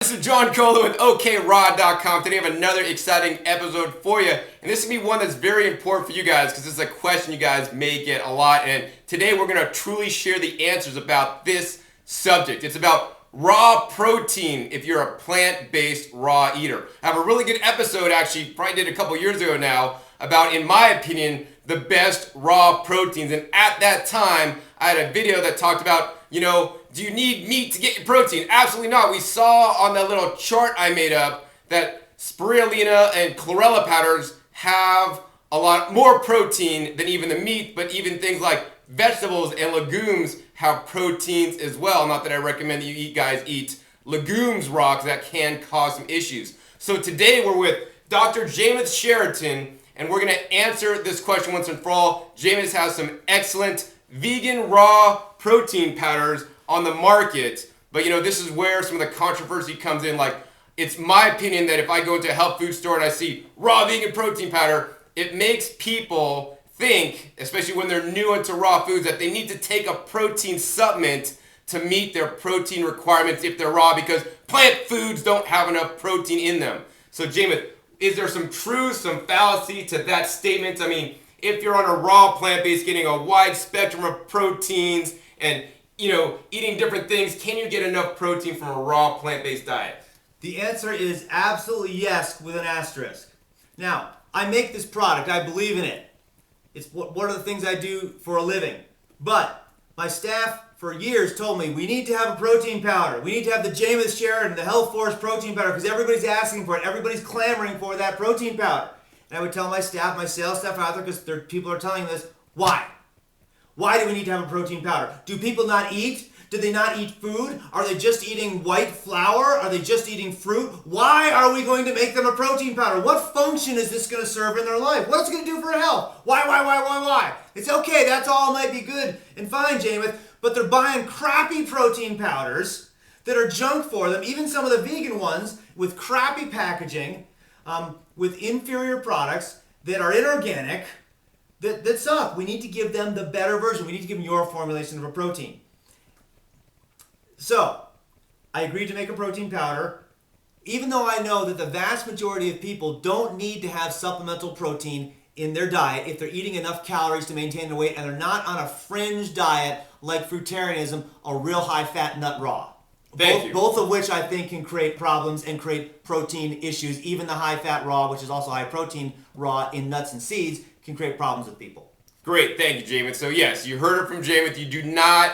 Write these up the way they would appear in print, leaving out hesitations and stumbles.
This is John Kohler with OKRod.com. Today I have another exciting episode for you. And this is going to be one that's very important for you guys because this is a question you guys may get a lot. And today we're going to truly share the answers about this subject. It's about raw protein if you're a plant-based raw eater. I have a really good episode, actually, probably did a couple years ago now, about, in my opinion, the best raw proteins. And at that time, I had a video that talked about, do you need meat to get your protein? Absolutely not. We saw on that little chart I made up that spirulina and chlorella powders have a lot more protein than even the meat, but even things like vegetables and legumes have proteins as well. Not that I recommend that you guys eat legumes raw, because that can cause some issues. So today we're with Dr. Jameis Sheraton, and we're going to answer this question once and for all. Jameis has some excellent vegan raw protein powders on the market, but this is where some of the controversy comes in. Like, it's my opinion that if I go into a health food store and I see raw vegan protein powder, it makes people think, especially when they're new into raw foods, that they need to take a protein supplement to meet their protein requirements if they're raw, because plant foods don't have enough protein in them. So Jameis, is there some truth, some fallacy to that statement? I mean, if you're on a raw plant-based, getting a wide spectrum of proteins and eating different things, can you get enough protein from a raw plant-based diet? The answer is absolutely yes, with an asterisk. Now, I make this product. I believe in it. It's one of the things I do for a living. But my staff for years told me we need to have a protein powder. We need to have the Jameis Sheraton, the Health Force protein powder, because everybody's asking for it. Everybody's clamoring for that protein powder. And I would tell my staff, my sales staff out there, because people are telling this, why? Why do we need to have a protein powder? Do people not eat? Do they not eat food? Are they just eating white flour? Are they just eating fruit? Why are we going to make them a protein powder? What function is this going to serve in their life? What's it going to do for health? Why? It's okay, that's all might be good and fine, Jameis, but they're buying crappy protein powders that are junk for them, even some of the vegan ones with crappy packaging, with inferior products that are inorganic, that suck. We need to give them the better version. We need to give them your formulation of a protein. So, I agreed to make a protein powder, even though I know that the vast majority of people don't need to have supplemental protein in their diet if they're eating enough calories to maintain their weight and they're not on a fringe diet like fruitarianism, a real high-fat nut raw. Both of which I think can create problems and create protein issues. Even the high-fat raw, which is also high-protein raw in nuts and seeds, can create problems with people. Great, thank you, Jameis. So yes, you heard it from Jameis.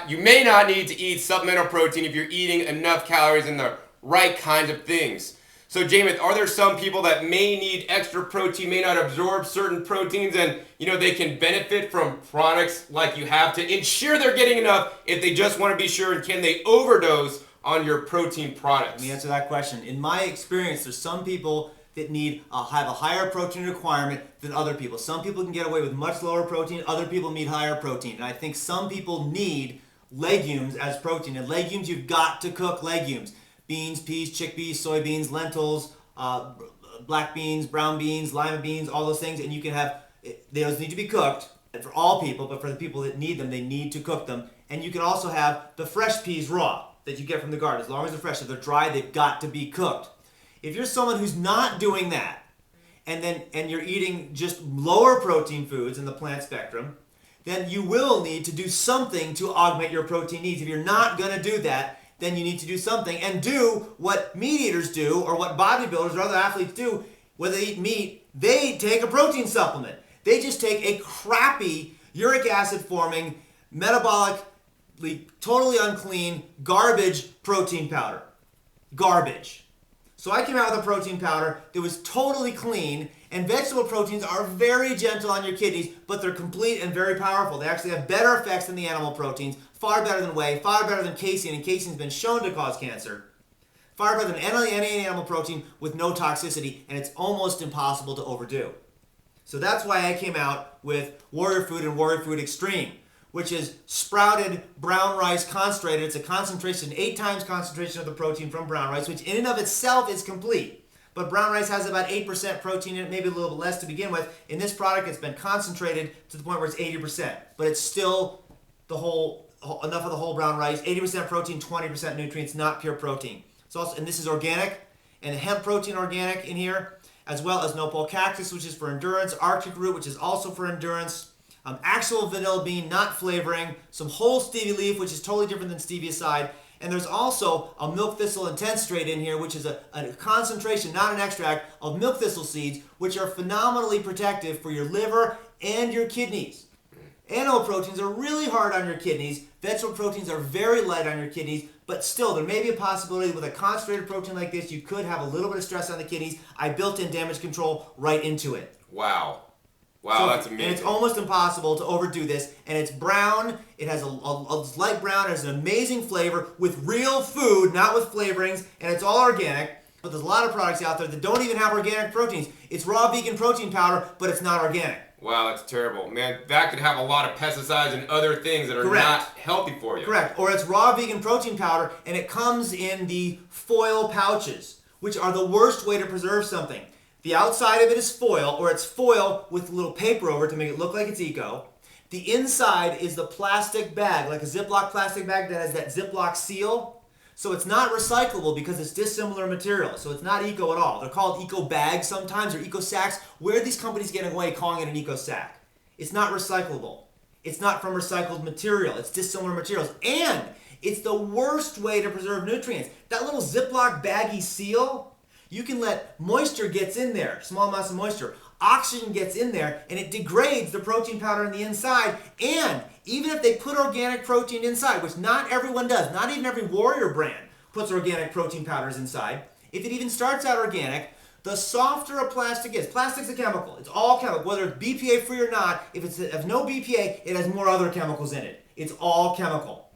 You may not need to eat supplemental protein if you're eating enough calories and the right kinds of things. So Jameis, are there some people that may need extra protein, may not absorb certain proteins, and they can benefit from products like you have to ensure they're getting enough if they just want to be sure, and can they overdose on your protein products? Let me answer that question. In my experience, there's some people that have a higher protein requirement than other people. Some people can get away with much lower protein. Other people need higher protein. And I think some people need legumes as protein. And legumes, you've got to cook legumes. Beans, peas, chickpeas, soybeans, lentils, black beans, brown beans, lima beans, all those things. And you can have, those need to be cooked for all people, but for the people that need them, they need to cook them. And you can also have the fresh peas raw that you get from the garden. As long as they're fresh, if they're dry, they've got to be cooked. If you're someone who's not doing that, and you're eating just lower protein foods in the plant spectrum, then you will need to do something to augment your protein needs. If you're not going to do that, then you need to do something and do what meat eaters do, or what bodybuilders or other athletes do. When they eat meat, they take a protein supplement. They just take a crappy uric acid forming, metabolically totally unclean, garbage protein powder. Garbage. So I came out with a protein powder that was totally clean, and vegetable proteins are very gentle on your kidneys, but they're complete and very powerful. They actually have better effects than the animal proteins, far better than whey, far better than casein, and casein's been shown to cause cancer. Far better than any animal protein with no toxicity, and it's almost impossible to overdo. So that's why I came out with Warrior Food and Warrior Food Extreme, which is sprouted brown rice concentrated. It's a concentration, 8 times concentration of the protein from brown rice, which in and of itself is complete. But brown rice has about 8% protein in it, maybe a little bit less to begin with. In this product, it's been concentrated to the point where it's 80%. But it's still enough of the whole brown rice, 80% protein, 20% nutrients, not pure protein. It's also, and this is organic, and hemp protein organic in here, as well as nopal cactus, which is for endurance, Arctic root, which is also for endurance, actual vanilla bean, not flavoring, some whole stevia leaf, which is totally different than stevia side, and there's also a milk thistle intense straight in here, which is a concentration, not an extract, of milk thistle seeds, which are phenomenally protective for your liver and your kidneys. Animal proteins are really hard on your kidneys. Vegetable proteins are very light on your kidneys, but still, there may be a possibility with a concentrated protein like this, you could have a little bit of stress on the kidneys. I built in damage control right into it. Wow. Wow, that's amazing. And it's almost impossible to overdo this. And it's brown. It has a light brown. It has an amazing flavor with real food, not with flavorings. And it's all organic. But there's a lot of products out there that don't even have organic proteins. It's raw vegan protein powder, but it's not organic. Wow, that's terrible. Man, that could have a lot of pesticides and other things that are not healthy for you. Correct. Or it's raw vegan protein powder, and it comes in the foil pouches, which are the worst way to preserve something. The outside of it is foil, or it's foil with a little paper over it to make it look like it's eco. The inside is the plastic bag, like a Ziploc plastic bag that has that Ziploc seal. So it's not recyclable because it's dissimilar material. So it's not eco at all. They're called eco bags sometimes, or eco sacks. Where are these companies getting away calling it an eco sack? It's not recyclable. It's not from recycled material. It's dissimilar materials. And it's the worst way to preserve nutrients. That little Ziploc baggy seal, you can let moisture gets in there, small amounts of moisture. Oxygen gets in there, and it degrades the protein powder on the inside. And even if they put organic protein inside, which not everyone does, not even every Warrior brand puts organic protein powders inside, if it even starts out organic, the softer a plastic is. Plastic's a chemical. It's all chemical. Whether it's BPA free or not, if it's has no BPA, it has more other chemicals in it. It's all chemical.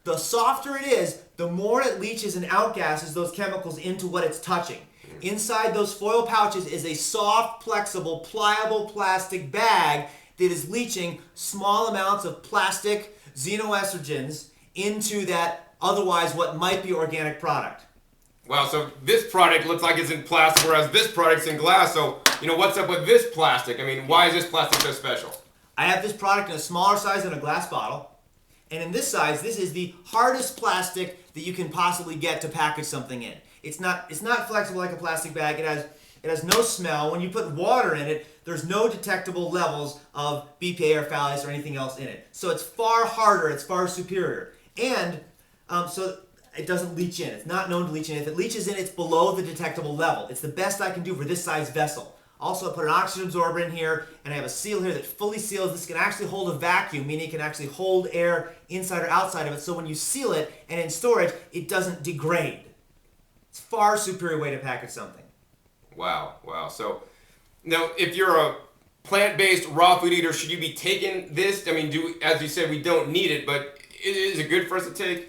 The softer it is, the more it leaches and outgasses those chemicals into what it's touching. Inside those foil pouches is a soft, flexible, pliable plastic bag that is leaching small amounts of plastic xenoestrogens into that otherwise what might be organic product. Wow, so this product looks like it's in plastic, whereas this product's in glass. So, what's up with this plastic? I mean, why is this plastic so special? I have this product in a smaller size than a glass bottle. And in this size, this is the hardest plastic that you can possibly get to package something in. It's not flexible like a plastic bag. It has no smell. When you put water in it, there's no detectable levels of BPA or phthalates or anything else in it. So it's far harder. It's far superior. And so it doesn't leach in. It's not known to leach in. If it leaches in, it's below the detectable level. It's the best I can do for this size vessel. Also, I put an oxygen absorber in here, and I have a seal here that fully seals. This can actually hold a vacuum, meaning it can actually hold air inside or outside of it. So when you seal it and in storage, it doesn't degrade. It's a far superior way to package something. Wow. So, now, if you're a plant-based raw food eater, should you be taking this? I mean, as you said, we don't need it, but is it good for us to take?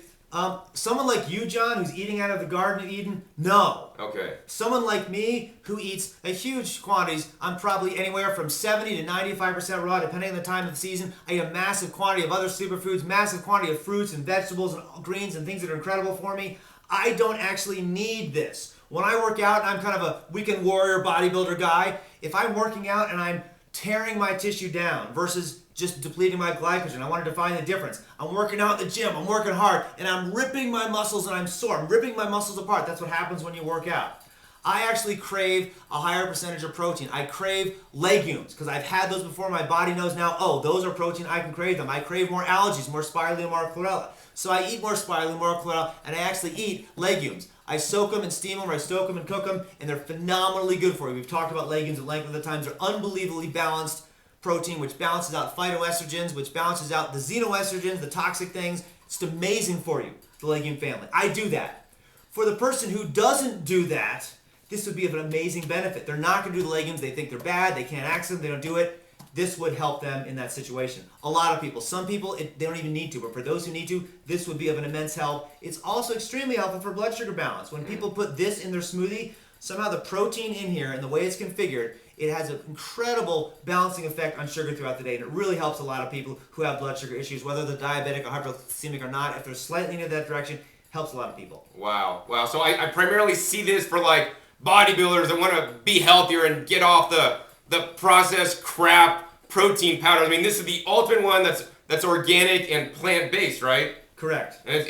Someone like you, John, who's eating out of the Garden of Eden, no. Okay. Someone like me, who eats a huge quantities, I'm probably anywhere from 70 to 95% raw, depending on the time of the season. I eat a massive quantity of other superfoods, massive quantity of fruits and vegetables and greens and things that are incredible for me. I don't actually need this. When I work out, and I'm kind of a weekend warrior bodybuilder guy, if I'm working out and I'm tearing my tissue down versus just depleting my glycogen, I want to define the difference. I'm working out in the gym, I'm working hard, and I'm ripping my muscles and I'm sore. I'm ripping my muscles apart. That's what happens when you work out. I actually crave a higher percentage of protein. I crave legumes because I've had those before. My body knows now, oh, those are protein, I can crave them. I crave more algae, more spirulina, more chlorella. So I eat more spirulina, more chlorella, and I actually eat legumes. I soak them and steam them, or I stoke them and cook them, and they're phenomenally good for you. We've talked about legumes at length of the times. They're unbelievably balanced protein, which balances out phytoestrogens, which balances out the xenoestrogens, the toxic things. It's amazing for you, the legume family. I do that. For the person who doesn't do that, this would be of an amazing benefit. They're not going to do the legumes. They think they're bad. They can't access them. They don't do it. This would help them in that situation. A lot of people. Some people, they don't even need to. But for those who need to, this would be of an immense help. It's also extremely helpful for blood sugar balance. When people put this in their smoothie, somehow the protein in here and the way it's configured, it has an incredible balancing effect on sugar throughout the day. And it really helps a lot of people who have blood sugar issues, whether they're diabetic or hypoglycemic or not. If they're slightly in that direction, helps a lot of people. Wow. So I primarily see this for like bodybuilders that want to be healthier and get off the processed crap protein powder. I mean, this is the ultimate one that's organic and plant-based, right? Correct. And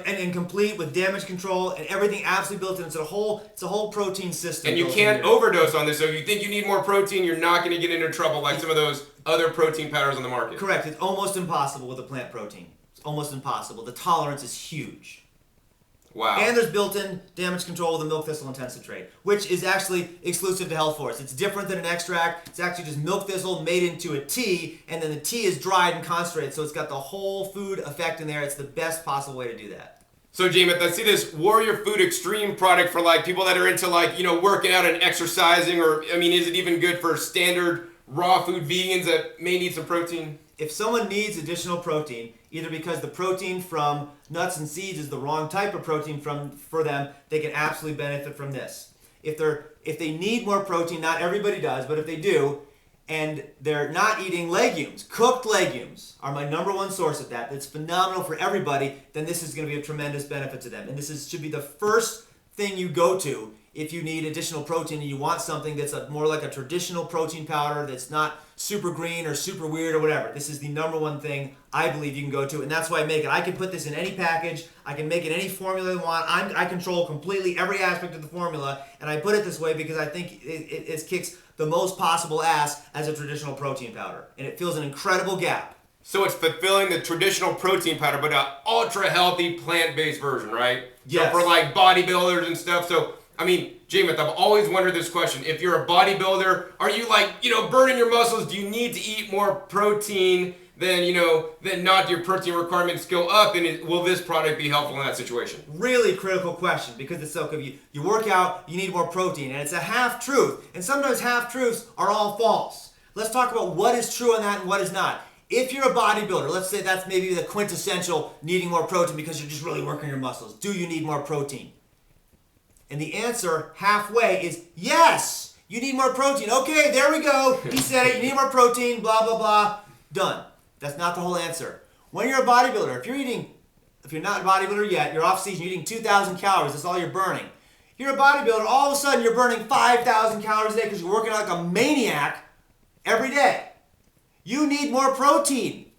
and complete with damage control and everything absolutely built in. It's a whole protein system. And you can't overdose on this. So if you think you need more protein, you're not going to get into trouble like some of those other protein powders on the market. Correct. It's almost impossible with a plant protein. It's almost impossible. The tolerance is huge. Wow. And there's built-in damage control with the milk thistle and tensitrate, which is actually exclusive to Health Force. It's different than an extract. It's actually just milk thistle made into a tea, and then the tea is dried and concentrated, so it's got the whole food effect in there. It's the best possible way to do that. So, Jameith, I see this Warrior Food Extreme product for like people that are into like, working out and exercising, or, is it even good for standard raw food vegans that may need some protein? If someone needs additional protein, either because the protein from nuts and seeds is the wrong type of protein for them, they can absolutely benefit from this. If they need more protein, not everybody does, but if they do, and they're not eating legumes, cooked legumes are my number one source of that. That's phenomenal for everybody. Then this is going to be a tremendous benefit to them. And should be the first thing you go to if you need additional protein and you want something that's more like a traditional protein powder that's not super green or super weird or whatever. This is the number one thing I believe you can go to, and that's why I make it. I can put this in any package. I can make it any formula I want. I control completely every aspect of the formula, and I put it this way because I think it kicks the most possible ass as a traditional protein powder, and it fills an incredible gap. So it's fulfilling the traditional protein powder, but an ultra-healthy plant-based version, right? Yes. So for like bodybuilders and stuff. So, Jameith, I've always wondered this question. If you're a bodybuilder, are you like, burning your muscles? Do you need to eat more protein than not your protein requirements go up? And will this product be helpful in that situation? Really critical question, because it's so good. You work out, you need more protein, and it's a half-truth. And sometimes half-truths are all false. Let's talk about what is true on that and what is not. If you're a bodybuilder, let's say that's maybe the quintessential needing more protein because you're just really working your muscles. Do you need more protein? And the answer halfway is yes, you need more protein. Okay, there we go. He said it. You need more protein, blah, blah, blah. Done. That's not the whole answer. When you're a bodybuilder, if you're not a bodybuilder yet, you're off season, you're eating 2,000 calories. That's all you're burning. You're a bodybuilder, all of a sudden you're burning 5,000 calories a day because you're working like a maniac every day. You need more protein.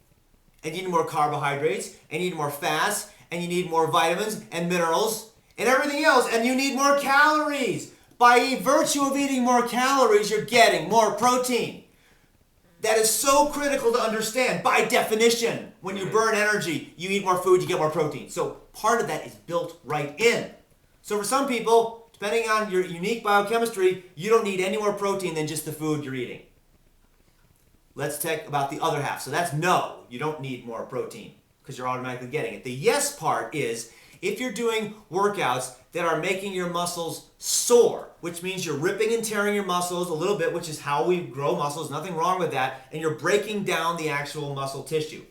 And you need more carbohydrates, and you need more fats, and you need more vitamins and minerals and everything else, and you need more calories. By virtue of eating more calories, you're getting more protein. That is so critical to understand. By definition, when you burn energy, you eat more food, you get more protein. So part of that is built right in. So for some people, depending on your unique biochemistry, you don't need any more protein than just the food you're eating. Let's talk about the other half. So that's no, you don't need more protein because you're automatically getting it. The yes part is if you're doing workouts that are making your muscles sore, which means you're ripping and tearing your muscles a little bit, which is how we grow muscles, nothing wrong with that, and you're breaking down the actual muscle tissue.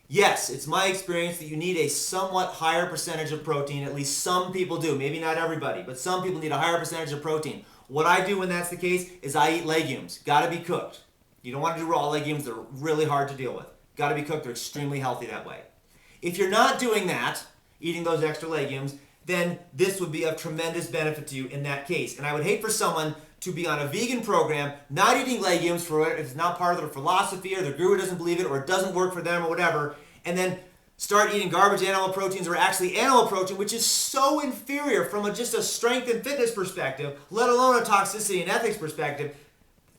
Yes, it's my experience that you need a somewhat higher percentage of protein, at least some people do, maybe not everybody, but some people need a higher percentage of protein. What I do when that's the case is I eat legumes, gotta be cooked. You don't want to do raw legumes, they're really hard to deal with. Gotta be cooked, they're extremely healthy that way. If you're not doing that, eating those extra legumes, then this would be of tremendous benefit to you in that case. And I would hate for someone to be on a vegan program, not eating legumes for it, if it's not part of their philosophy or their guru doesn't believe it or it doesn't work for them or whatever, and then start eating garbage animal proteins or actually animal protein, which is so inferior from just a strength and fitness perspective, let alone a toxicity and ethics perspective,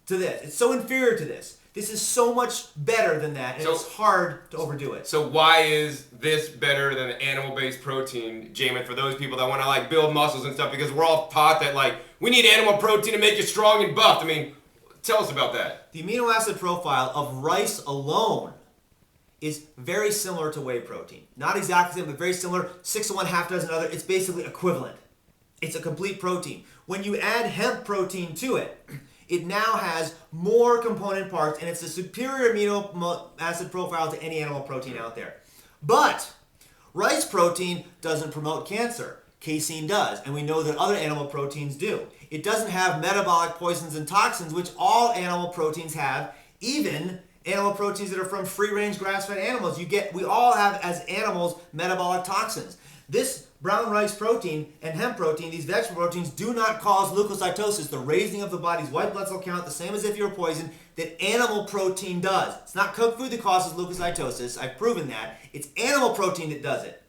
to this. It's so inferior to this. This is so much better than that, and it's hard to overdo it. So why is this better than animal-based protein, Jameith, for those people that want to like build muscles and stuff? Because we're all taught that like we need animal protein to make you strong and buffed. Tell us about that. The amino acid profile of rice alone is very similar to whey protein. Not exactly the same, but very similar. 6 to 1, half dozen other. It's basically equivalent. It's a complete protein. When you add hemp protein to it, it now has more component parts, and it's a superior amino acid profile to any animal protein out there. But rice protein doesn't promote cancer. Casein does, and we know that other animal proteins do. It doesn't have metabolic poisons and toxins, which all animal proteins have, even animal proteins that are from free-range grass-fed animals. We all have, as animals, metabolic toxins. This brown rice protein and hemp protein, these vegetable proteins, do not cause leukocytosis, the raising of the body's white blood cell count, the same as if you were poisoned, that animal protein does. It's not cooked food that causes leukocytosis. I've proven that. It's animal protein that does it.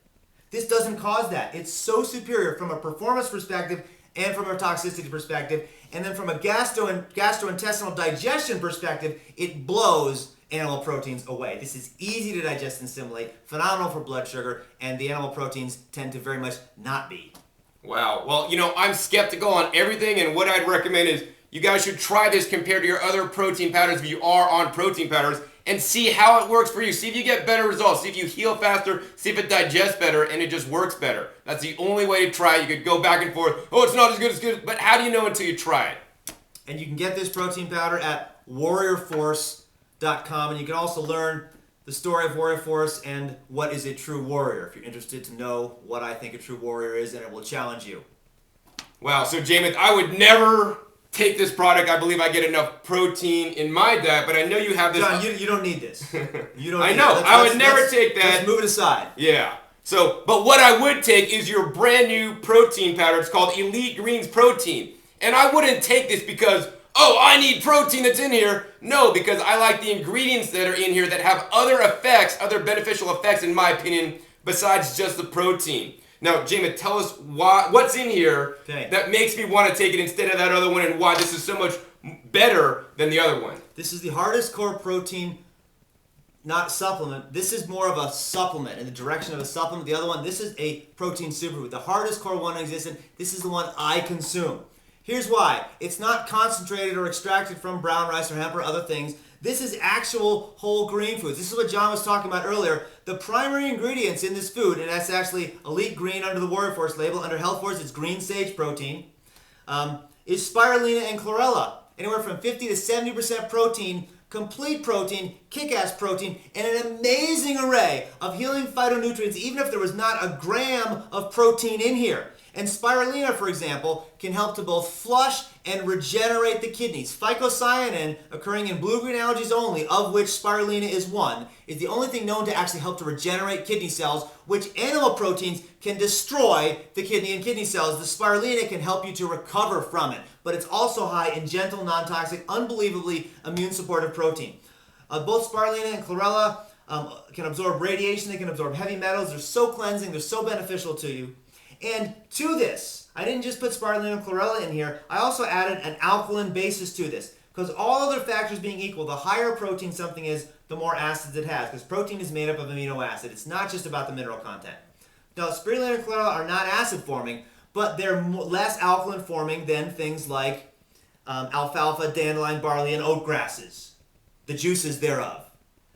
This doesn't cause that. It's so superior from a performance perspective and from a toxicity perspective. And then from a gastrointestinal digestion perspective, it blows animal proteins away. This is easy to digest and assimilate, phenomenal for blood sugar, and the animal proteins tend to very much not be. Wow. Well, I'm skeptical on everything, and what I'd recommend is you guys should try this compared to your other protein powders if you are on protein powders, and see how it works for you. See if you get better results. See if you heal faster. See if it digests better and it just works better. That's the only way to try it. You could go back and forth. Oh, it's not as good, but how do you know until you try it? And you can get this protein powder at warriorforce.com, and you can also learn the story of Warrior Force and what is a true warrior if you're interested to know what I think a true warrior is, and it will challenge you. Wow, so Jamin, I would never take this product. I believe I get enough protein in my diet, but I know you have this. John, you don't need this. You don't. I know. I would never take that. Let's move it aside. Yeah. So, but what I would take is your brand new protein powder. It's called Elite Greens Protein. And I wouldn't take this because, oh, I need protein that's in here. No, because I like the ingredients that are in here that have other effects, other beneficial effects, in my opinion, besides just the protein. Now, Jamin, tell us what's in here that makes me want to take it instead of that other one, and why this is so much better than the other one. This is the hardest core protein, not supplement. This is more of a supplement in the direction of a supplement. The other one, this is a protein superfood. The hardest core one in existence. This is the one I consume. Here's why. It's not concentrated or extracted from brown rice or hemp or other things. This is actual whole grain foods. This is what John was talking about earlier. The primary ingredients in this food, and that's actually Elite Green under the Warrior Force label. Under Health Force, it's green sage protein, is spirulina and chlorella. Anywhere from 50 to 70% protein, complete protein, kick-ass protein, and an amazing array of healing phytonutrients, even if there was not a gram of protein in here. And spirulina, for example, can help to both flush and regenerate the kidneys. Phycocyanin, occurring in blue-green algae only, of which spirulina is one, is the only thing known to actually help to regenerate kidney cells, which animal proteins can destroy the kidney and kidney cells. The spirulina can help you to recover from it, but it's also high in gentle, non-toxic, unbelievably immune-supportive protein. Both spirulina and chlorella can absorb radiation, they can absorb heavy metals, they're so cleansing, they're so beneficial to you. And to this, I didn't just put spirulina and chlorella in here, I also added an alkaline basis to this. Because all other factors being equal, the higher protein something is, the more acids it has. Because protein is made up of amino acid. It's not just about the mineral content. Now, spirulina and chlorella are not acid forming, but they're less alkaline forming than things like alfalfa, dandelion, barley, and oat grasses. The juices thereof,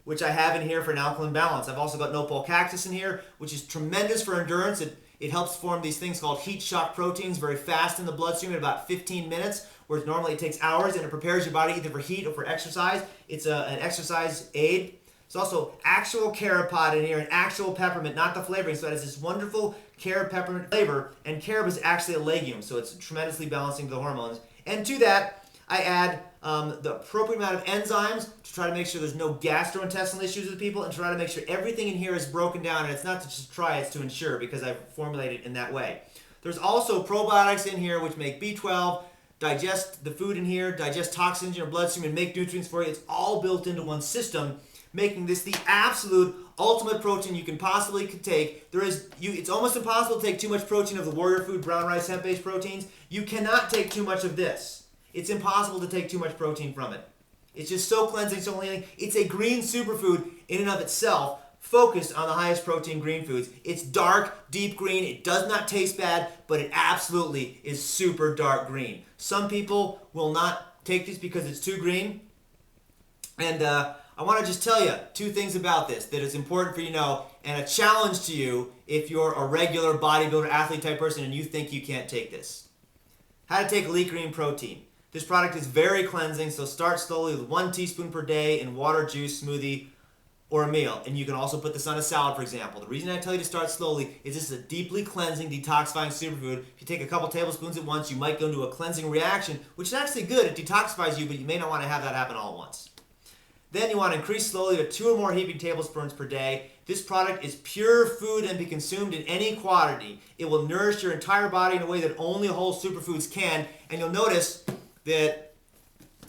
which I have in here for an alkaline balance. I've also got nopal cactus in here, which is tremendous for endurance. It helps form these things called heat shock proteins very fast in the bloodstream in about 15 minutes, whereas normally it takes hours, and it prepares your body either for heat or for exercise. It's an exercise aid. There's also actual carob pod in here and actual peppermint, not the flavoring, so it has this wonderful carob peppermint flavor, and carob is actually a legume, so it's tremendously balancing the hormones. And to that, I add the appropriate amount of enzymes to try to make sure there's no gastrointestinal issues with people, and try to make sure everything in here is broken down, and it's not to just try, it's to ensure, because I've formulated it in that way. There's also probiotics in here which make B12, digest the food in here, digest toxins in your bloodstream, and make nutrients for you. It's all built into one system, making this the absolute ultimate protein you can possibly take. It's almost impossible to take too much protein of the warrior food, brown rice, hemp-based proteins. You cannot take too much of this. It's impossible to take too much protein from it. It's just so cleansing, so healing. It's a green superfood in and of itself, focused on the highest protein green foods. It's dark, deep green. It does not taste bad, but it absolutely is super dark green. Some people will not take this because it's too green. And I want to just tell you two things about this that is important for you to know, and a challenge to you if you're a regular bodybuilder, athlete type person and you think you can't take this. How to take Elite Green Protein. This product is very cleansing, so start slowly with 1 teaspoon per day in water, juice, smoothie, or a meal. And you can also put this on a salad, for example. The reason I tell you to start slowly is this is a deeply cleansing, detoxifying superfood. If you take a couple tablespoons at once, you might go into a cleansing reaction, which is actually good. It detoxifies you, but you may not want to have that happen all at once. Then you want to increase slowly to 2 or more heaping tablespoons per day. This product is pure food and be consumed in any quantity. It will nourish your entire body in a way that only whole superfoods can. And you'll notice that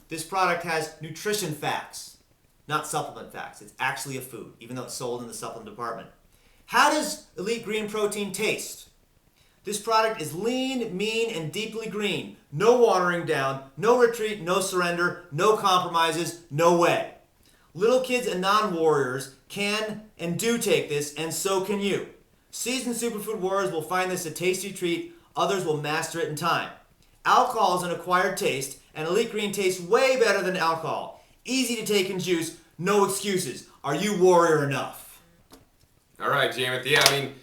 this product has nutrition facts, not supplement facts. It's actually a food, even though it's sold in the supplement department. How does Elite Green Protein taste? This product is lean, mean, and deeply green. No watering down, no retreat, no surrender, no compromises, no way. Little kids and non-warriors can and do take this, and so can you. Seasoned superfood warriors will find this a tasty treat. Others will master it in time. Alcohol is an acquired taste, and Elite Green tastes way better than alcohol. Easy to take and juice, no excuses. Are you warrior enough? All right, Jamet. Yeah, I mean,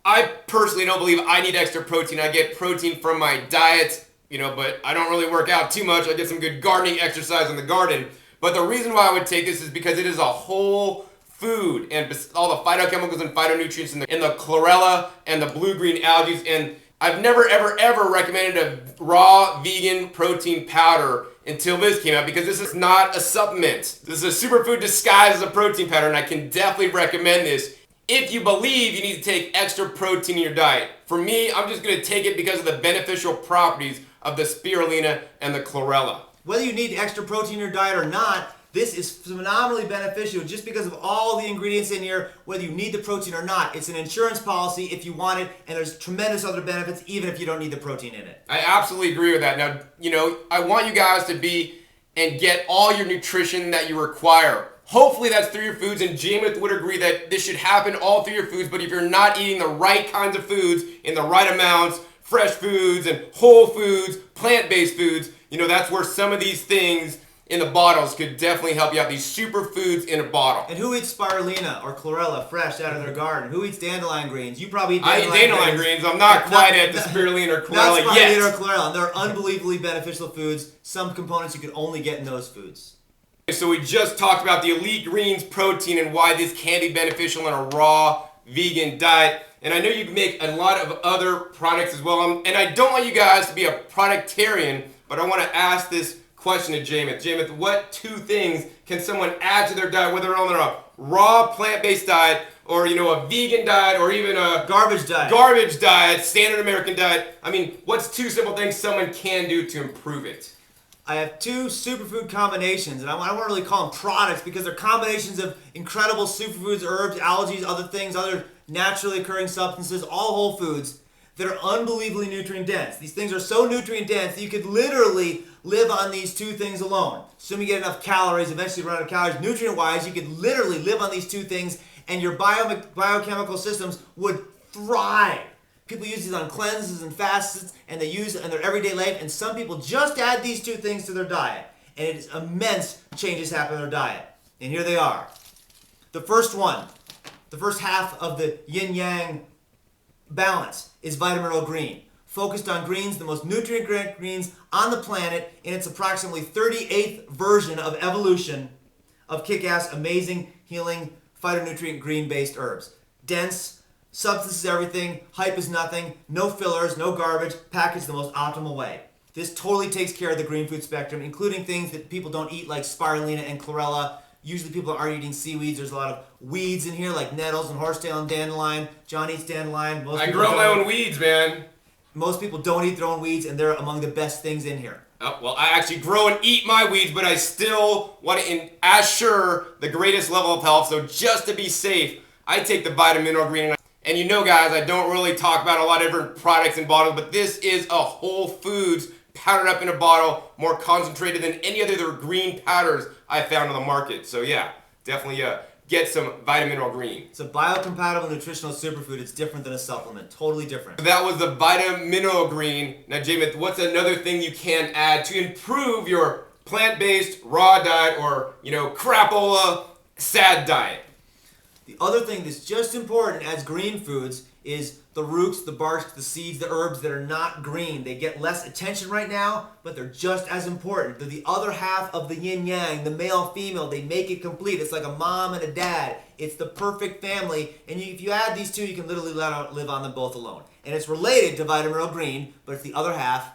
I personally don't believe I need extra protein. I get protein from my diet, but I don't really work out too much. I get some good gardening exercise in the garden. But the reason why I would take this is because it is a whole food, and all the phytochemicals and phytonutrients in the chlorella and the blue-green algae. And I've never, ever recommended a raw vegan protein powder until this came out, because this is not a supplement. This is a superfood disguised as a protein powder, and I can definitely recommend this if you believe you need to take extra protein in your diet. For me, I'm just going to take it because of the beneficial properties of the spirulina and the chlorella. Whether you need extra protein in your diet or not, this is phenomenally beneficial just because of all the ingredients in here, whether you need the protein or not. It's an insurance policy if you want it, and there's tremendous other benefits even if you don't need the protein in it. I absolutely agree with that. Now, I want you guys to be and get all your nutrition that you require. Hopefully that's through your foods, and Jamet would agree that this should happen all through your foods, but if you're not eating the right kinds of foods in the right amounts, fresh foods and whole foods, plant-based foods, that's where some of these things in the bottles could definitely help you out. These superfoods in a bottle. And who eats spirulina or chlorella fresh out of their garden? Who eats dandelion greens? You probably eat I eat dandelion greens. I'm not quite at the spirulina or chlorella not yet. Spirulina or chlorella. They're unbelievably beneficial foods. Some components you can only get in those foods. So we just talked about the Elite Greens protein and why this can be beneficial in a raw vegan diet. And I know you can make a lot of other products as well. And I don't want you guys to be a productarian, but I want to ask this question to Jamet. Jamet, what 2 things can someone add to their diet, whether they're on a raw plant-based diet or a vegan diet or even a garbage diet, standard American diet? I mean, what's 2 simple things someone can do to improve it? I have 2 superfood combinations, and I don't want to really call them products because they're combinations of incredible superfoods, herbs, algae, other things, other naturally occurring substances, all whole foods that are unbelievably nutrient dense. These things are so nutrient dense that you could literally live on these 2 things alone. Assuming you get enough calories, eventually run out of calories, nutrient-wise, you could literally live on these 2 things and your biochemical systems would thrive. People use these on cleanses and fasts, and they use it in their everyday life, and some people just add these 2 things to their diet, and it is immense changes happen in their diet. And here they are. The first one, the first half of the yin-yang balance is vitamin O green. Focused on greens, the most nutrient greens on the planet, in its approximately 38th version of evolution of kick-ass, amazing, healing, phytonutrient green-based herbs. Dense, substance is everything, hype is nothing, no fillers, no garbage, packaged the most optimal way. This totally takes care of the green food spectrum, including things that people don't eat like spirulina and chlorella. Usually people aren't eating seaweeds. There's a lot of weeds in here like nettles and horsetail and dandelion. John eats dandelion. I grow my own weeds, man. Most people don't eat their own weeds, and they're among the best things in here. Oh, well, I actually grow and eat my weeds, but I still want to assure the greatest level of health. So just to be safe, I take the vitamin mineral green. And guys, I don't really talk about a lot of different products and bottles, but this is a whole foods powdered up in a bottle, more concentrated than any other green powders I found on the market. So yeah, definitely get some vitamin mineral green. It's a biocompatible nutritional superfood. It's different than a supplement. Totally different. That was the vitamin mineral green. Now, Jamet, what's another thing you can add to improve your plant-based raw diet or, crapola sad diet? The other thing that's just important as green foods is the roots, the barks, the seeds, the herbs that are not green. They get less attention right now, but they're just as important. They're the other half of the yin-yang, the male-female. They make it complete. It's like a mom and a dad. It's the perfect family. And if you add these 2, you can literally live on them both alone. And it's related to vitamin mineral green, but it's the other half.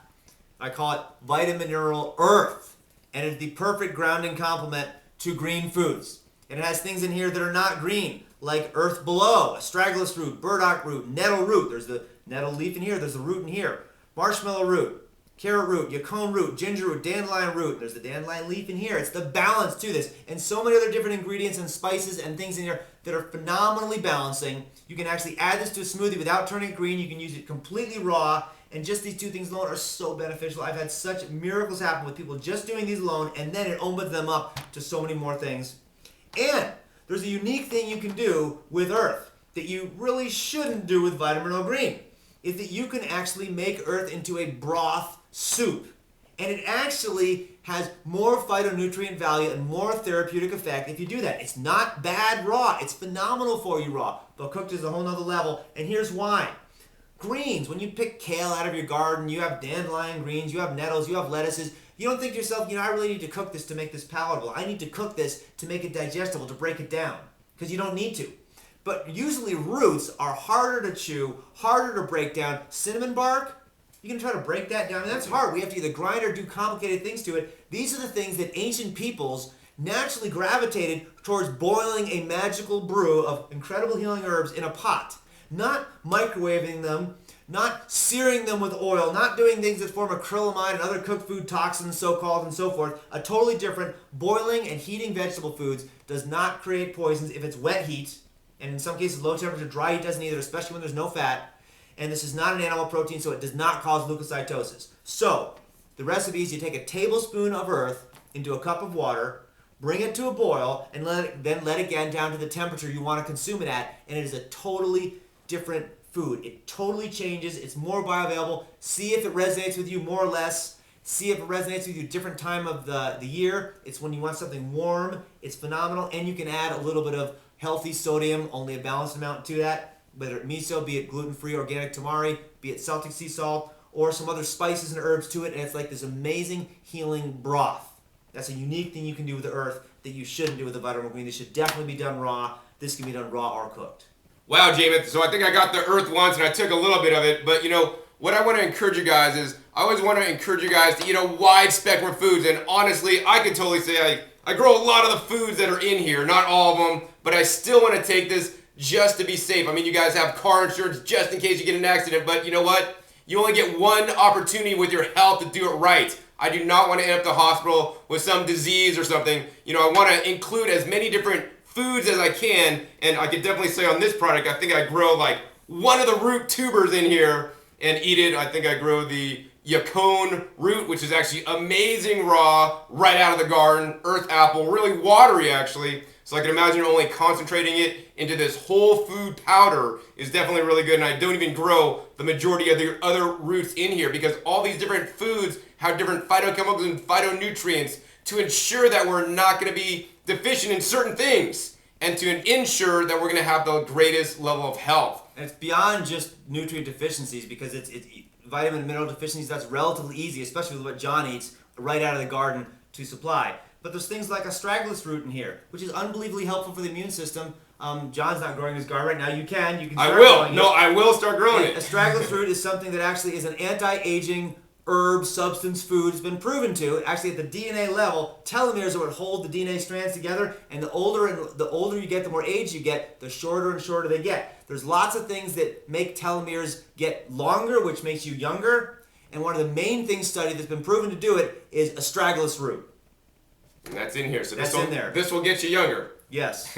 I call it vitamin mineral earth. And it's the perfect grounding complement to green foods. And it has things in here that are not green, like earth below, astragalus root, burdock root, nettle root. There's the nettle leaf in here, there's the root in here. Marshmallow root, carrot root, yacon root, ginger root, dandelion root. There's the dandelion leaf in here. It's the balance to this. And so many other different ingredients and spices and things in here that are phenomenally balancing. You can actually add this to a smoothie without turning it green. You can use it completely raw. And just these two things alone are so beneficial. I've had such miracles happen with people just doing these alone, and then it opens them up to so many more things. And there's a unique thing you can do with earth that you really shouldn't do with vitamin O green, is that you can actually make earth into a broth soup. And it actually has more phytonutrient value and more therapeutic effect if you do that. It's not bad raw. It's phenomenal for you raw, but cooked is a whole nother level. And here's why. Greens, when you pick kale out of your garden, you have dandelion greens, you have nettles, you have lettuces, you don't think to yourself, I really need to cook this to make this palatable. I need to cook this to make it digestible, to break it down, because you don't need to. But usually roots are harder to chew, harder to break down. Cinnamon bark, you can try to break that down. That's hard. We have to either grind or do complicated things to it. These are the things that ancient peoples naturally gravitated towards boiling a magical brew of incredible healing herbs in a pot. Not microwaving them, not searing them with oil, not doing things that form acrylamide and other cooked food toxins, so-called, and so forth. A totally different boiling and heating vegetable foods does not create poisons if it's wet heat, and in some cases low temperature dry heat doesn't either, especially when there's no fat. And this is not an animal protein, so it does not cause leukocytosis. So, the recipe is you take a tablespoon of earth into a cup of water, bring it to a boil, and then let it get down to the temperature you want to consume it at, and it is a totally different food. It totally changes. It's more bioavailable. See if it resonates with you more or less. See if it resonates with you different time of the year. It's when you want something warm. It's phenomenal. And you can add a little bit of healthy sodium, only a balanced amount to that. Whether it miso, be it gluten-free organic tamari, be it Celtic sea salt, or some other spices and herbs to it. And it's like this amazing healing broth. That's a unique thing you can do with the earth that you shouldn't do with the vitamin green. This should definitely be done raw. This can be done raw or cooked. Wow, Jamin. So I think I got the earth once and I took a little bit of it, but what I want to encourage you guys is, I always want to encourage you guys to eat a wide spectrum of foods, and honestly, I can totally say I grow a lot of the foods that are in here, not all of them, but I still want to take this just to be safe. I mean, you guys have car insurance just in case you get in an accident, but you know what? You only get one opportunity with your health to do it right. I do not want to end up at the hospital with some disease or something. I want to include as many different foods as I can, and I could definitely say on this product, I think I grow like one of the root tubers in here and eat it. I think I grow the yacon root, which is actually amazing raw, right out of the garden, earth apple, really watery actually. So I can imagine only concentrating it into this whole food powder is definitely really good, and I don't even grow the majority of the other roots in here because all these different foods have different phytochemicals and phytonutrients to ensure that we're not going to be deficient in certain things and to ensure that we're going to have the greatest level of health. And it's beyond just nutrient deficiencies, because it's vitamin and mineral deficiencies. That's relatively easy, especially with what John eats right out of the garden to supply. But there's things like astragalus root in here, which is unbelievably helpful for the immune system. John's not growing his garden right now. You can start growing it. I will start growing it. Astragalus root is something that actually is an anti-aging herb substance food. It's been proven to, actually at the DNA level, telomeres are what hold the DNA strands together, and the older you get, the more age you get, the shorter and shorter they get. There's lots of things that make telomeres get longer, which makes you younger, and one of the main things studied that's been proven to do it is astragalus root. And that's in here, so that's in there. This will get you younger. Yes.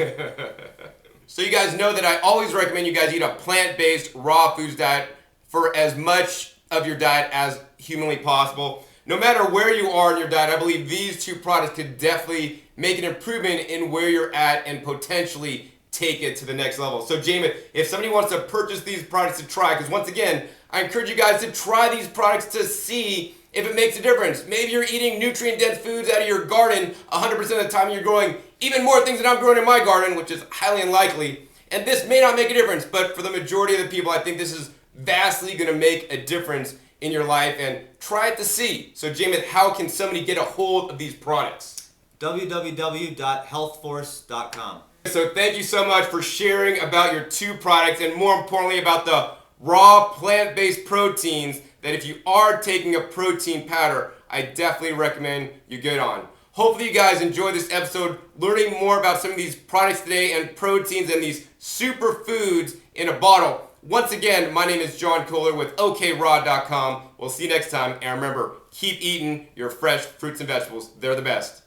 So you guys know that I always recommend you guys eat a plant-based raw foods diet for as much of your diet as humanly possible. No matter where you are in your diet, I believe these two products could definitely make an improvement in where you're at and potentially take it to the next level. So Jamin, if somebody wants to purchase these products to try, because once again, I encourage you guys to try these products to see if it makes a difference. Maybe you're eating nutrient-dense foods out of your garden 100% of the time, and you're growing even more things than I'm growing in my garden, which is highly unlikely. And this may not make a difference, but for the majority of the people, I think this is vastly going to make a difference in your life, and try it to see. So Jamin, how can somebody get a hold of these products? www.healthforce.com. So thank you so much for sharing about your two products, and more importantly about the raw plant-based proteins that if you are taking a protein powder, I definitely recommend you get on. Hopefully you guys enjoyed this episode, learning more about some of these products today and proteins and these superfoods in a bottle. Once again, my name is John Kohler with OKRaw.com. We'll see you next time, and remember, keep eating your fresh fruits and vegetables. They're the best.